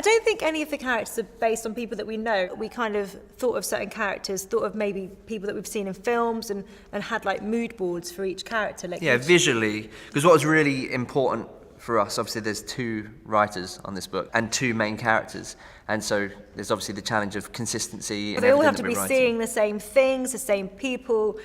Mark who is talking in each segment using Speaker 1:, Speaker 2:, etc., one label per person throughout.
Speaker 1: don't think any of the characters are based on people that we know. We kind of thought of certain characters, thought of maybe people that we've seen in films, and had like mood boards for each character. Like
Speaker 2: visually, because what was really important for us, obviously there's 2 writers on this book and 2 main characters, and so there's obviously the challenge of consistency.
Speaker 1: But they all have to be seeing the same things, the same people,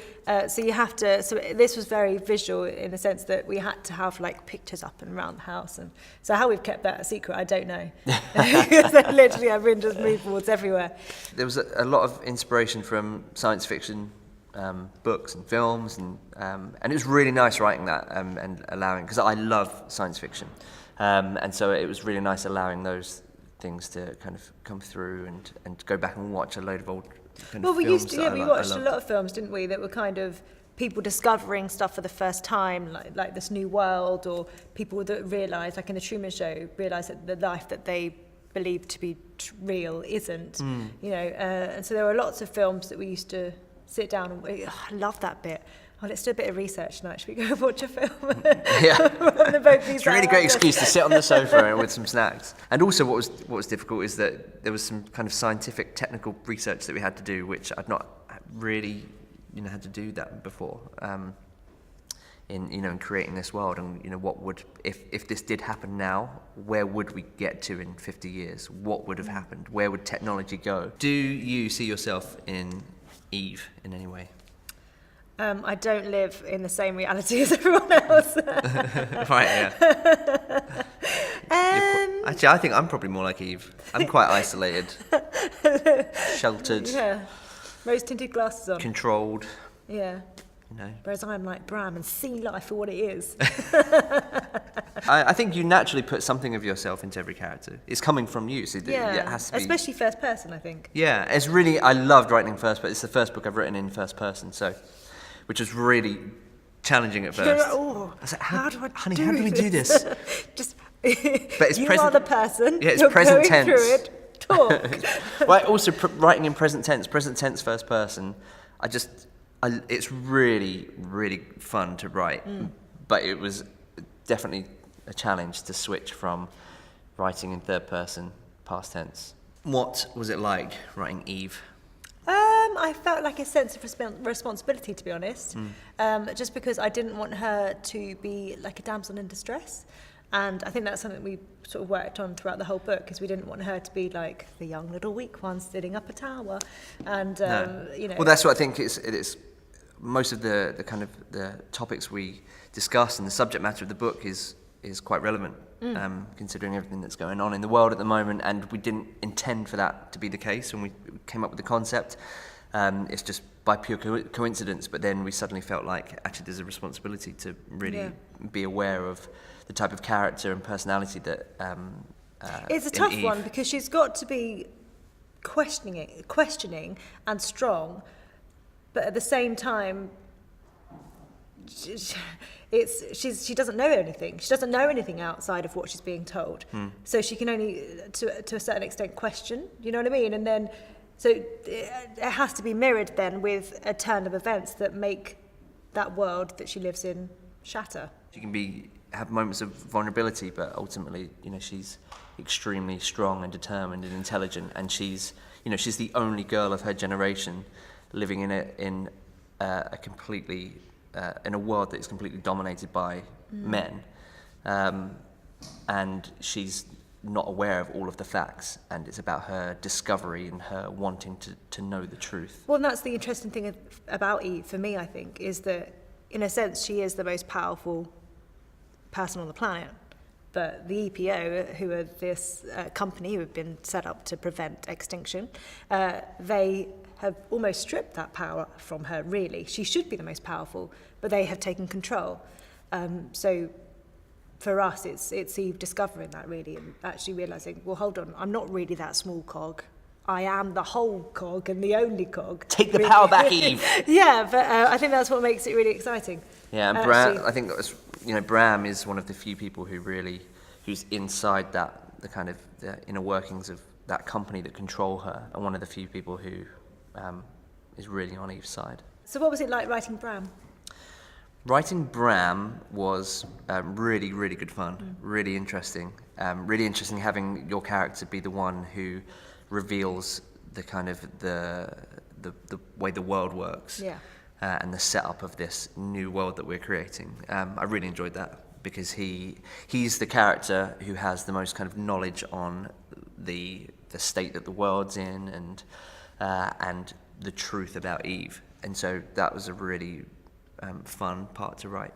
Speaker 1: so you have to, so this was very visual in the sense that we had to have like pictures up and around the house, and so how we've kept that a secret I don't know, because literally I've been just mood boards everywhere.
Speaker 2: There was a lot of inspiration from science fiction books and films, and it was really nice writing that and allowing, because I love science fiction, and so it was really nice allowing those things to kind of come through and go back and watch a load of old kind of films.
Speaker 1: We watched a lot of films, didn't we, that were kind of people discovering stuff for the first time, like this new world, or people that realise, like in the Truman Show, realise that the life that they believe to be real isn't, and so there were lots of films that we used to sit down and I love that bit. Oh, let's do a bit of research tonight. Should we go watch a film?
Speaker 2: Yeah. It's a really great excuse to sit on the sofa with some snacks. And also what was difficult is that there was some kind of scientific, technical research that we had to do, which I'd not really, had to do that before. In creating this world, and what would, if this did happen now, where would we get to in 50 years? What would have happened? Where would technology go? Do you see yourself in Eve in any way?
Speaker 1: I don't live in the same reality as everyone else.
Speaker 2: Right, yeah. Actually, I think I'm probably more like Eve. I'm quite isolated, sheltered,
Speaker 1: rose-tinted glasses on,
Speaker 2: controlled.
Speaker 1: Yeah. Whereas I'm like Bram and see life for what it is.
Speaker 2: I think you naturally put something of yourself into every character. It's coming from you, so it has to be.
Speaker 1: Especially first person, I think.
Speaker 2: Yeah, it's really, I loved writing first person. It's the first book I've written in first person, so, which was really challenging at first.
Speaker 1: I was like, how do
Speaker 2: we do this?
Speaker 1: Just,
Speaker 2: but it's
Speaker 1: you
Speaker 2: present,
Speaker 1: are the person.
Speaker 2: Yeah, it's
Speaker 1: you're
Speaker 2: present
Speaker 1: going
Speaker 2: tense.
Speaker 1: Through it, talk.
Speaker 2: Right, also writing in present tense first person. It's really, really fun to write, but it was definitely a challenge to switch from writing in third person, past tense. What was it like writing Eve?
Speaker 1: I felt like a sense of responsibility, to be honest, just because I didn't want her to be like a damsel in distress. And I think that's something we sort of worked on throughout the whole book, because we didn't want her to be like the young little weak one sitting up a tower. And,
Speaker 2: Well, that's what I think it is. Most of the kind of the topics we discuss and the subject matter of the book is quite relevant, considering everything that's going on in the world at the moment, and we didn't intend for that to be the case when we came up with the concept. It's just by pure coincidence, but then we suddenly felt like actually there's a responsibility to really be aware of the type of character and personality that
Speaker 1: it's a tough one, because she's got to be questioning and strong, but at the same time she doesn't know anything. She doesn't know anything outside of what she's being told. So she can only, to a certain extent, question. You know what I mean? And then, so it has to be mirrored then with a turn of events that make that world that she lives in shatter.
Speaker 2: She can have moments of vulnerability, but ultimately, she's extremely strong and determined and intelligent, and she's the only girl of her generation living in a completely in a world that is completely dominated by men, and she's not aware of all of the facts, and it's about her discovery and her wanting to know the truth.
Speaker 1: Well, and that's the interesting thing about Eve, for me, I think, is that in a sense she is the most powerful person on the planet, but the EPO, who are this company who have been set up to prevent extinction, they have almost stripped that power from her, really. She should be the most powerful, but they have taken control. So for us, it's Eve discovering that, really, and actually realising, well, hold on, I'm not really that small cog. I am the whole cog and the only cog.
Speaker 2: Take the power back, Eve.
Speaker 1: Yeah, but I think that's what makes it really exciting.
Speaker 2: Yeah, and Bram, I think Bram is one of the few people who's inside the kind of the inner workings of that company that control her, and one of the few people who is really on Eve's side.
Speaker 1: So what was it like writing Bram?
Speaker 2: Writing Bram was really, really good fun, really interesting. Really interesting having your character be the one who reveals the kind of the way the world works, and the setup of this new world that we're creating. I really enjoyed that because he's the character who has the most kind of knowledge on the state that the world's in and the truth about Eve, and so that was a really fun part to write.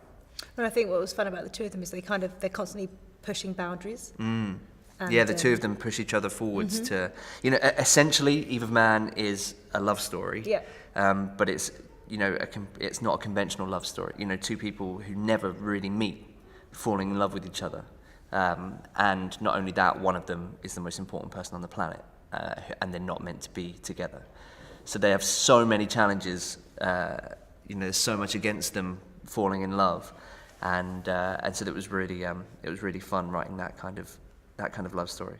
Speaker 1: And I think what was fun about the two of them is they're constantly pushing boundaries. And,
Speaker 2: yeah, the two of them push each other forwards to, essentially Eve of Man is a love story.
Speaker 1: Yeah.
Speaker 2: But it's, it's not a conventional love story. Two people who never really meet, falling in love with each other. And not only that, one of them is the most important person on the planet, and they're not meant to be together. So they have so many challenges. There's so much against them falling in love, and so it was really fun writing that kind of love story.